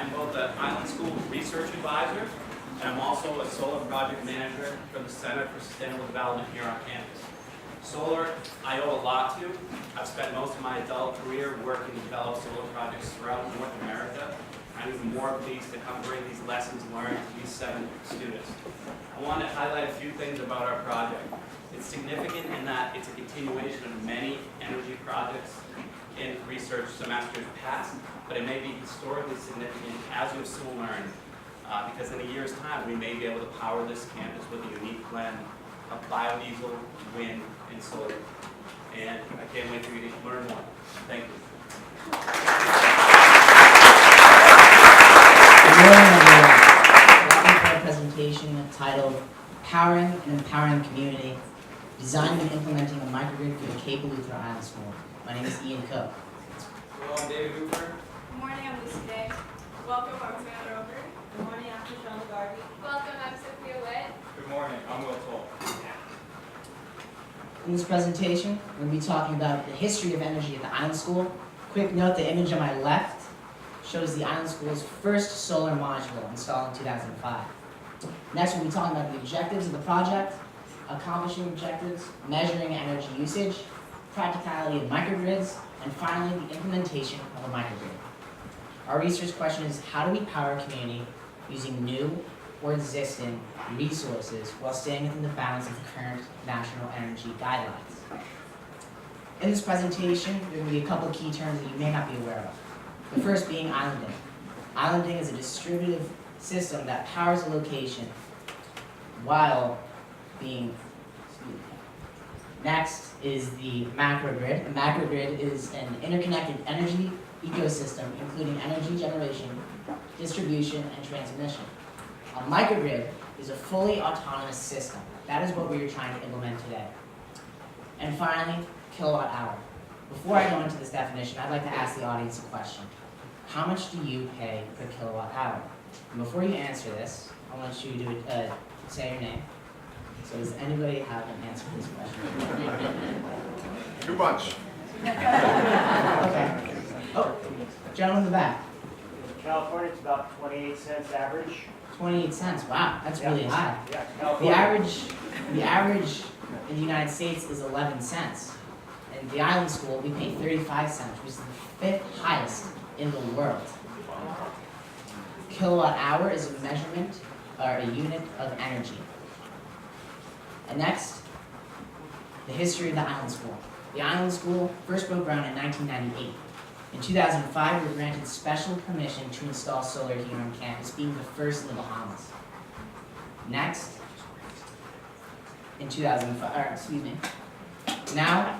I'm both the Island School Research Advisor, and I'm also a solar project manager for the Center for Sustainable Development here on campus. Solar, I owe a lot to. I've spent most of my adult career working to develop solar projects throughout North America. I'm even more pleased to come bring these lessons learned to these 7 students. I want to highlight a few things about our project. It's significant in that it's a continuation of many energy projects in research semesters past, but it may be historically significant, as you've soon learned, because in a year's time we may be able to power this campus with a unique blend of biodiesel, wind, and solar. And I can't wait for you to learn more. Thank you. Good morning, everyone. Welcome to our presentation titled Powering and Empowering the Community, Designing and Implementing a Microgrid for the Cape Eleuthera Island School. My name is Ian Cook. Hello, I'm David Hooper. Good morning, I'm Lucy Day. Welcome, I'm Samantha Roper. Good morning, I'm Shoshana Garvey. Welcome, I'm Sophia Witt. Good morning, I'm Will Toll. In this presentation, we're going to be talking about the history of energy at the Island School. Quick note, the image on my left shows the Island School's first solar module installed in 2005. Next, we'll be talking about the objectives of the project, accomplishing objectives, measuring energy usage, practicality of microgrids, and finally, the implementation of a microgrid. Our research question is, how do we power a community using new or existing resources while staying within the bounds of the current national energy guidelines? In this presentation, there will be a couple of key terms that you may not be aware of. The first being islanding. Islanding is a distributive system that powers a location while being. Next is the macrogrid. A macrogrid is an interconnected energy ecosystem including energy generation, distribution, and transmission. A microgrid is a fully autonomous system. That is what we are trying to implement today. And finally, kilowatt hour. Before I go into this definition, I'd like to ask the audience a question. How much do you pay per kilowatt hour? And before you answer this, I want you to say your name. So does anybody have an answer to this question? Too much. Okay. Oh, gentleman in the back. California, it's about 28 cents average. 28 cents. Wow, that's really high. Yeah, The California. average in the United States is 11 cents. In the Island School, we pay 35 cents, which is the 5th highest in the world. Kilowatt hour is a measurement or a unit of energy. And next, the history of the Island School. The Island School first broke ground in 1998. In 2005, we were granted special permission to install solar here on campus, being the first in the Bahamas. Next, in 2005, now,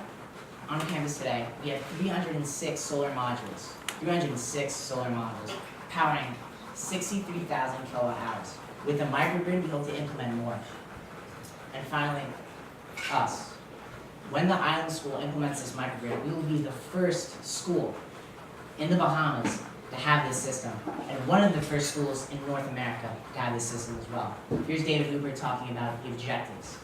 on campus today, we have 306 solar modules. 306 solar modules, powering 63,000 kilowatt hours. With a microgrid, we hope to implement more. And finally, us. When the Island School implements this microgrid, we will be the first school in the Bahamas to have this system, and one of the first schools in North America to have this system as well. Here's David Hooper talking about the objectives.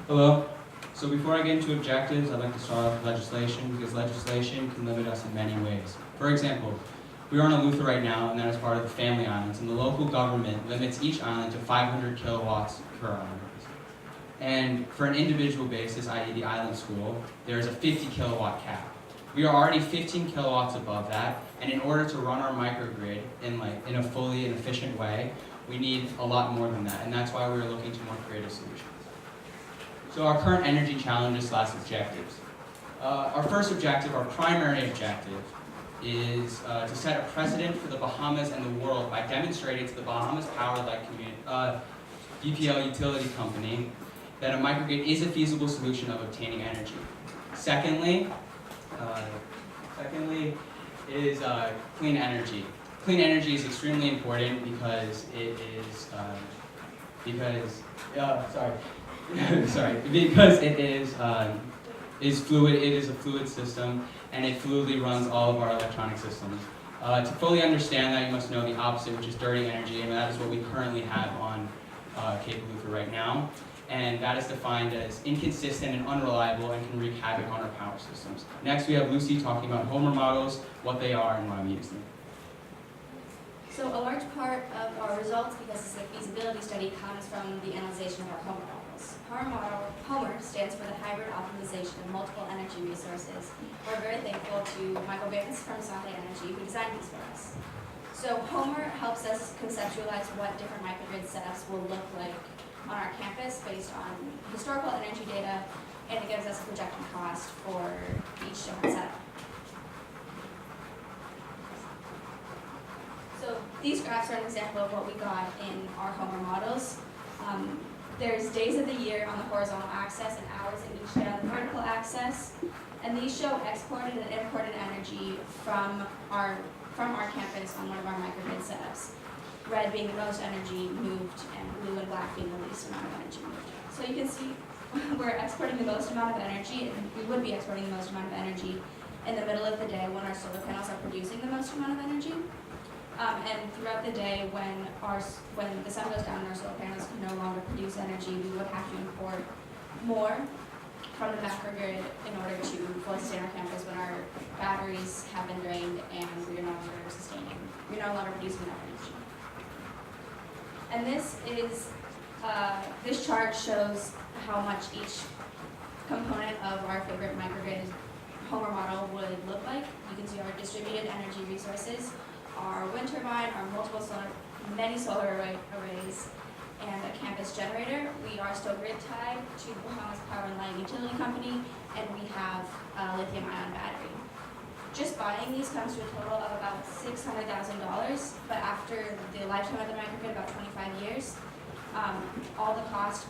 Hello. So before I get into objectives, I'd like to start off with legislation, because legislation can limit us in many ways. For example, we are on Eleuthera right now, and that is part of the Family Islands, and the local government limits each island to 500 kilowatts per island. And for an individual basis, i.e. the Island School, there is a 50 kilowatt cap. We are already 15 kilowatts above that, and in order to run our microgrid in a fully and efficient way, we need a lot more than that, and that's why we're looking to more creative solutions. So our current energy challenges / objectives. Our first objective, our primary objective, is to set a precedent for the Bahamas and the world by demonstrating to the Bahamas Power Light BPL utility company that a microgrid is a feasible solution of obtaining energy. Secondly is clean energy. Clean energy is extremely important because it is because it is fluid. It is a fluid system, and it fluidly runs all of our electronic systems. To fully understand that, you must know the opposite, which is dirty energy, and that is what we currently have on Cape Eleuthera right now. And that is defined as inconsistent and unreliable and can wreak havoc on our power systems. Next, we have Lucy talking about Homer models, what they are, and why we use them. So a large part of our results, because it's a feasibility study, comes from the analyzation of our Homer models. Homer stands for the hybrid optimization of multiple energy resources. We're very thankful to Michael Vance from Sante Energy who designed these for us. So Homer helps us conceptualize what different microgrid setups will look like on our campus based on historical energy data, and it gives us a projected cost for each different setup. So these graphs are an example of what we got in our Homer models. There's days of the year on the horizontal axis and hours in each day on the vertical axis. And these show exported and imported energy from our campus on one of our microgrid setups. Red being the most energy moved and blue and black being the least amount of energy moved. So you can see we're exporting the most amount of energy, and we would be exporting the most amount of energy in the middle of the day when our solar panels are producing the most amount of energy. And throughout the day, when the sun goes down and our solar panels can no longer produce energy, we would have to import more from the macrogrid in order to fully sustain our campus when our batteries have been drained and we're no longer producing enough energy. And this chart shows how much each component of our favorite microgrid Homer model would look like. You can see our distributed energy resources, our wind turbine, our many solar arrays, and a campus generator. We are still grid tied to the Bahamas Power and Light Utility Company, and we have a lithium-ion battery. Just buying these comes to a total of about $600,000, but after the lifetime of the microgrid, about 25 years, all the cost,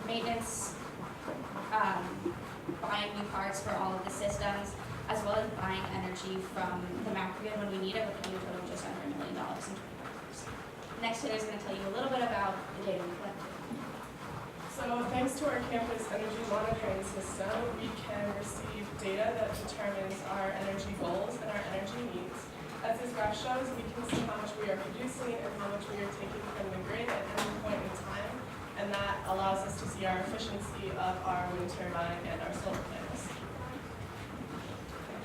maintenance, buying new parts for all of the systems, as well as buying energy from the macrogrid when we need it, would come to a total of just under $1 million in 25 years. Next hitter is going to tell you a little bit about the data we collected. So thanks to our campus energy monitoring system, we can receive data that determines our energy goals and our energy needs. As this graph shows, we can see how much we are producing and how much we are taking from the grid at any point in time, and that allows us to see our efficiency of our wind turbine and our solar panels.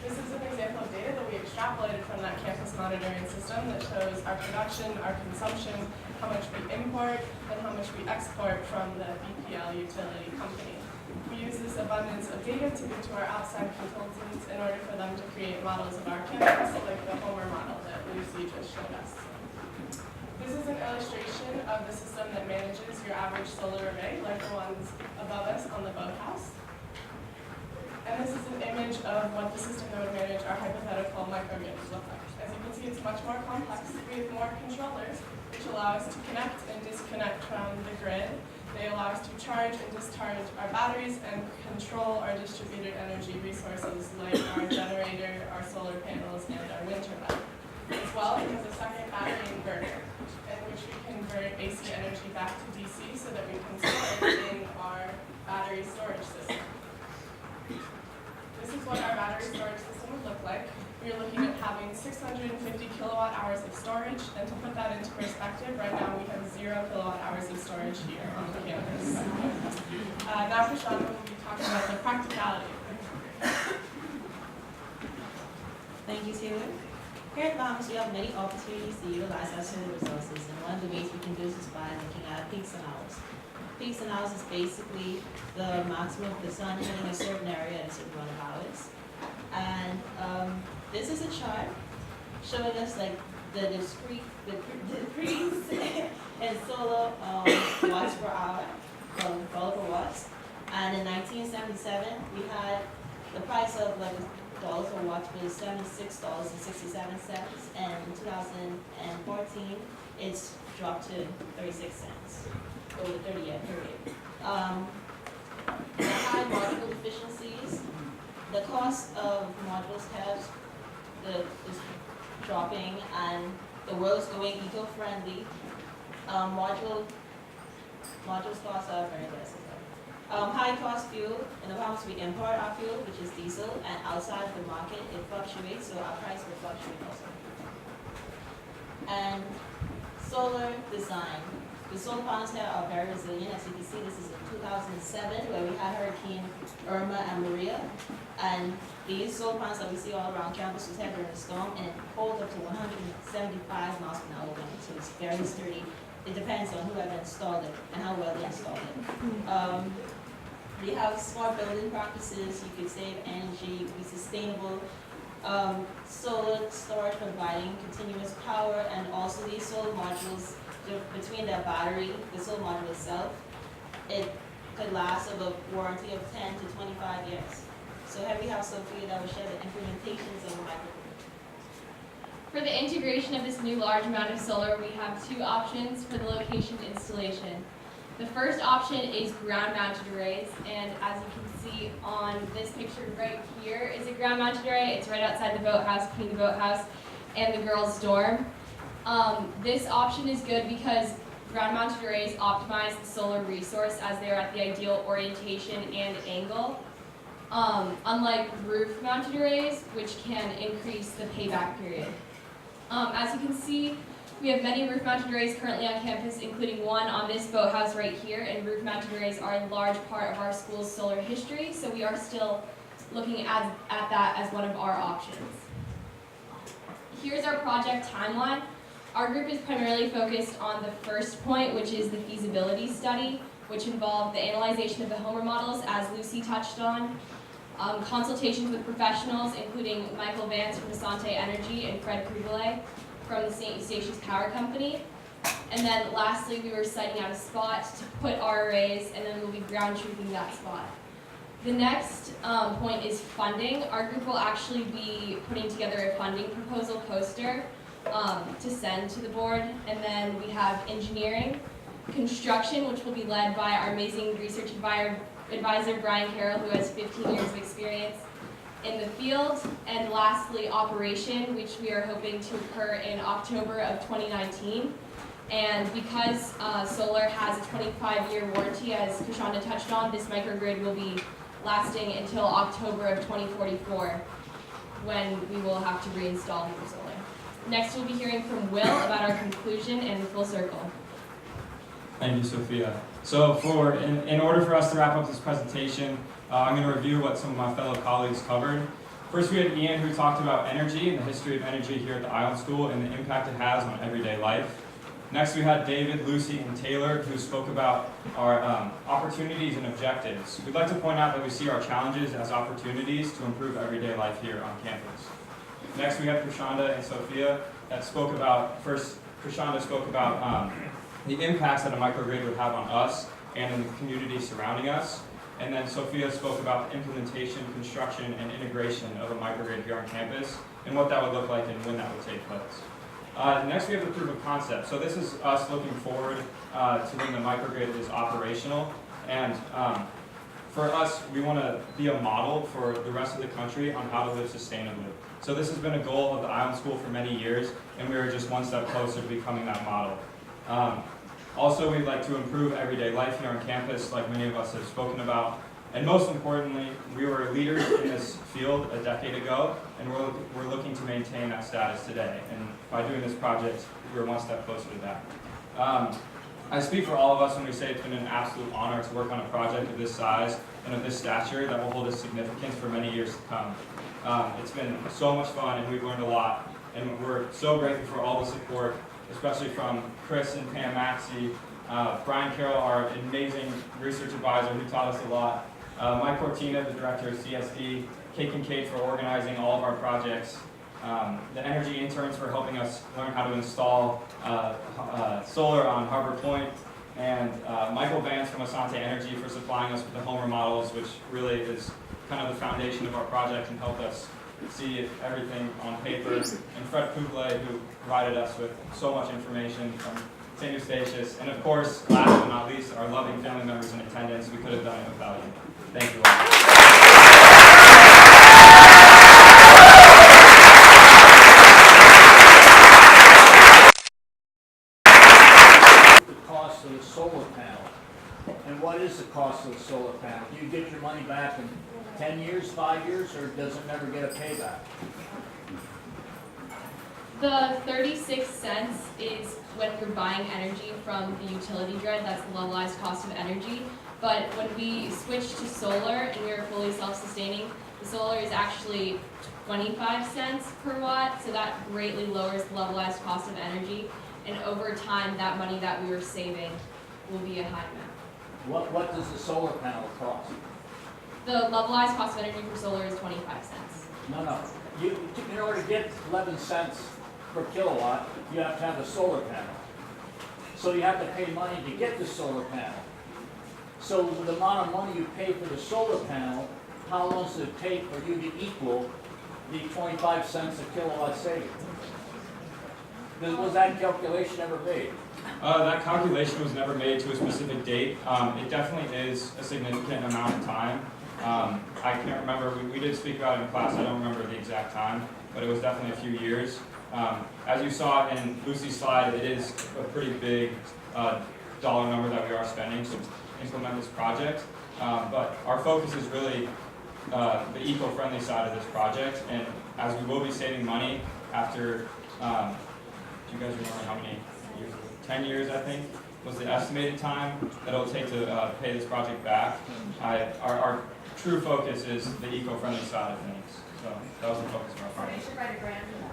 This is an example of data that we extrapolated from that campus monitoring system that shows our production, our consumption, how much we import, and how much we export from the BPL utility company. We use this abundance of data to give to our outside consultants in order for them to create models of our campus, like the Homer model that Lucy just showed us. This is an illustration of the system that manages your average solar array, like the ones above us on the boathouse. And this is an image of what the system that would manage our hypothetical microgrids look like. As you can see, it's much more complex. We have more controllers, which allow us to connect and disconnect from the grid. They allow us to charge and discharge our batteries and control our distributed energy resources like our generator, our solar panels, and our wind turbine. As well, it has a second battery inverter in which we convert AC energy back to DC so that we can store it in our battery storage system. This is what our battery storage system would look like. We are looking at having 650 kilowatt hours of storage, and to put that into perspective, right now we have 0 kilowatt hours of storage here on the campus. Now Prashant will be talking about the practicality of the microgrid. Thank you, Taylor. Here at Bahamas, we have many opportunities to utilize our solar resources, and one of the ways we can do this is by looking at peaks and hours. Peaks and hours is basically the maximum of the sun hitting a certain area at a certain amount of hours. And this is a chart showing us like the decrease in solar watts per hour, dollar per watts. And in 1977, we had the price of like $1 per watt was $76.67, and in 2014, it's dropped to 36 cents over the 30-year period. The high module efficiencies, the cost of modules is dropping, and the world is going eco-friendly. Modules costs are very less. High cost fuel, in the Bahamas we import our fuel, which is diesel, and outside of the market it fluctuates, so our price will fluctuate also. And solar design. The solar panels here are very resilient. As you can see, this is in 2007 where we had Hurricane Irma and Maria. And these solar panels that we see all around campus was hit during a storm, and it pulled the up to 175 miles per hour wind, so it's very sturdy. It depends on whoever installed it and how well they installed it. They have smart building practices, you could save energy, be sustainable. Solar storage providing continuous power, and also these solar modules, between their battery, the solar module itself, it could last of a warranty of 10 to 25 years. So here we have Sophia that will share the implementations of a microgrid. For the integration of this new large amount of solar, we have two options for the location installation. The first option is ground-mounted arrays, and as you can see on this picture right here is a ground-mounted array. It's right outside the boathouse, between the boathouse and the girls' dorm. This option is good because ground-mounted arrays optimize the solar resource as they are at the ideal orientation and angle. Unlike roof-mounted arrays, which can increase the payback period. As you can see, we have many roof-mounted arrays currently on campus, including one on this boathouse right here, and roof-mounted arrays are a large part of our school's solar history, so we are still looking at that as one of our options. Here's our project timeline. Our group is primarily focused on the first point, which is the feasibility study, which involved the analyzation of the Homer models, as Lucy touched on, consultations with professionals, including Michael Vance from Asante Energy and Fred Krugele from the St. Eustatius Power Company. And then lastly, we were siting out a spot to put our arrays, and then we'll be ground truthing that spot. The next point is funding. Our group will actually be putting together a funding proposal poster to send to the board. And then we have engineering, construction, which will be led by our amazing research advisor Brian Carroll, who has 15 years of experience in the field. And lastly, operation, which we are hoping to occur in October of 2019. And because solar has a 25-year warranty, as Krishanda touched on, this microgrid will be lasting until October of 2044, when we will have to reinstall new solar. Next, we'll be hearing from Will about our conclusion and full circle. Thank you, Sophia. So in order for us to wrap up this presentation, I'm going to review what some of my fellow colleagues covered. First, we had Ian, who talked about energy and the history of energy here at the Island School and the impact it has on everyday life. Next, we had David, Lucy, and Taylor, who spoke about our opportunities and objectives. We'd like to point out that we see our challenges as opportunities to improve everyday life here on campus. Next, we had Krishanda and Sophia that spoke about, first, Krishanda spoke about the impacts that a microgrid would have on us and in the community surrounding us. And then Sophia spoke about the implementation, construction, and integration of a microgrid here on campus and what that would look like and when that would take place. Next, we have the proof of concept. So this is us looking forward to when the microgrid is operational. And for us, we want to be a model for the rest of the country on how to live sustainably. So this has been a goal of the Island School for many years, and we are just one step closer to becoming that model. Also, we'd like to improve everyday life here on campus, like many of us have spoken about. And most importantly, we were leaders in this field a decade ago, and we're looking to maintain that status today. And by doing this project, we're one step closer to that. I speak for all of us when we say it's been an absolute honor to work on a project of this size and of this stature that will hold a significance for many years to come. It's been so much fun, and we've learned a lot. And we're so grateful for all the support, especially from Chris and Pam Maxey, Brian Carroll, our amazing research advisor who taught us a lot, Mike Cortina, the director of CSD, Kate and Kate for organizing all of our projects, the energy interns for helping us learn how to install solar on Harbor Point, and Michael Vance from Asante Energy for supplying us with the Homer models, which really is kind of the foundation of our project and helped us see everything on paper, and Fred Krugele, who provided us with so much information from St. Eustatius, and of course, last but not least, our loving family members in attendance. We could have done it without you. Thank you all. The cost of the solar panel. And what is the cost of the solar panel? Do you get your money back in 10 years, 5 years, or does it never get a payback? The 36 cents is when you're buying energy from the utility grid. That's the levelized cost of energy. But when we switch to solar and we are fully self-sustaining, the solar is actually 25 cents per watt, so that greatly lowers the levelized cost of energy. And over time, that money that we were saving will be a high amount. What does the solar panel cost? The levelized cost of energy for solar is 25 cents. No. In order to get 11 cents per kilowatt, you have to have a solar panel. So you have to pay money to get the solar panel. So the amount of money you pay for the solar panel, how long does it take for you to equal the 25 cents a kilowatt saving? Was that calculation ever made? That calculation was never made to a specific date. It definitely is a significant amount of time. I can't remember, we did speak about it in class, I don't remember the exact time, but it was definitely a few years. As you saw in Lucy's slide, it is a pretty big dollar number that we are spending to implement this project. But our focus is really the eco-friendly side of this project, and as we will be saving money after, do you guys remember how many years? 10 years, I think, was the estimated time that it'll take to pay this project back. Our true focus is the eco-friendly side of things. So that was the focus of our project. You should write a grant for that.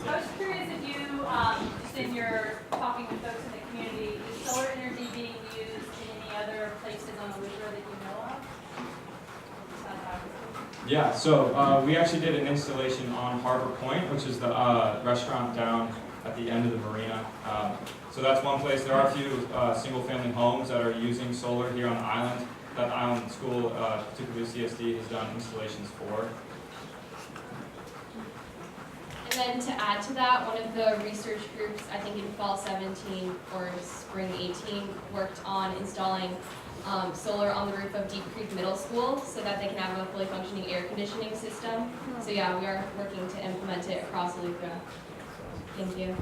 I was curious if you, just in your talking with folks in the community, is solar energy being used in any other places on the Luther that you know of? Yeah, so we actually did an installation on Harbor Point, which is the restaurant down at the end of the marina. So that's one place. There are a few single-family homes that are using solar here on the island. That island school, particularly CSD, has done installations for. And then to add to that, one of the research groups, I think in fall 17 or spring 18, worked on installing solar on the roof of Deep Creek Middle School so that they can have a fully functioning air conditioning system. So yeah, we are working to implement it across Eleuthera. Thank you.